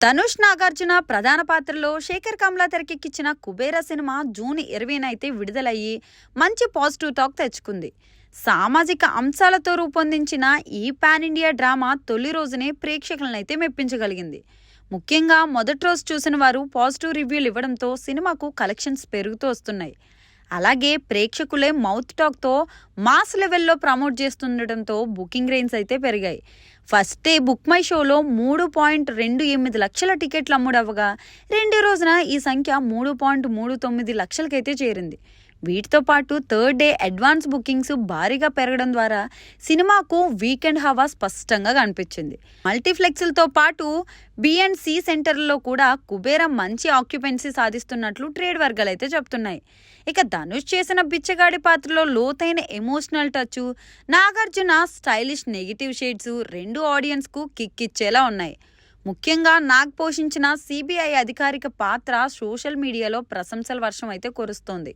ధనుష్ నాగార్జున ప్రధాన పాత్రలో శేఖర్ కమ్లా తెరకెక్కించిన కుబేర సినిమా జూన్ 20న అయితే విడుదలయ్యి మంచి పాజిటివ్ టాక్ తెచ్చుకుంది. సామాజిక అంశాలతో రూపొందించిన ఈ పాన్ ఇండియా డ్రామా తొలి రోజునే ప్రేక్షకులనైతే మెప్పించగలిగింది. ముఖ్యంగా మొదటి రోజు చూసిన వారు పాజిటివ్ రివ్యూలు ఇవ్వడంతో సినిమాకు కలెక్షన్స్ పెరుగుతూ వస్తున్నాయి. అలాగే ప్రేక్షకులే మౌత్ టాక్తో మాస్ లెవెల్లో ప్రమోట్ చేస్తుండటంతో బుకింగ్ రేంజ్ అయితే పెరిగాయి. ఫస్ట్ డే బుక్ మై షోలో 3.28 లక్షల టికెట్లు అమ్ముడవగా రెండో రోజున ఈ సంఖ్య 3.39 లక్షలకైతే చేరింది. వీటితో పాటు థర్డ్ డే అడ్వాన్స్ బుకింగ్స్ భారీగా పెరగడం ద్వారా సినిమాకు వీకెండ్ హవా స్పష్టంగా కనిపించింది. మల్టీప్లెక్స్లతో పాటు B&C సెంటర్లలో కూడా కుబేర మంచి ఆక్యుపెన్సీ సాధిస్తున్నట్లు ట్రేడ్ వర్గాలు అయితే చెప్తున్నాయి. ఇక ధనుష్ చేసిన బిచ్చగాడి పాత్రలో లోతైన emotional touch, Nagarjuna stylish negative shades రెండు ఆడియన్స్కు కిక్ ఇచ్చేలా ఉన్నాయి. ముఖ్యంగా నాగ్ పోషించిన CBI అధికారిక పాత్ర సోషల్ మీడియాలో ప్రశంసల వర్షం అయితే కురుస్తోంది.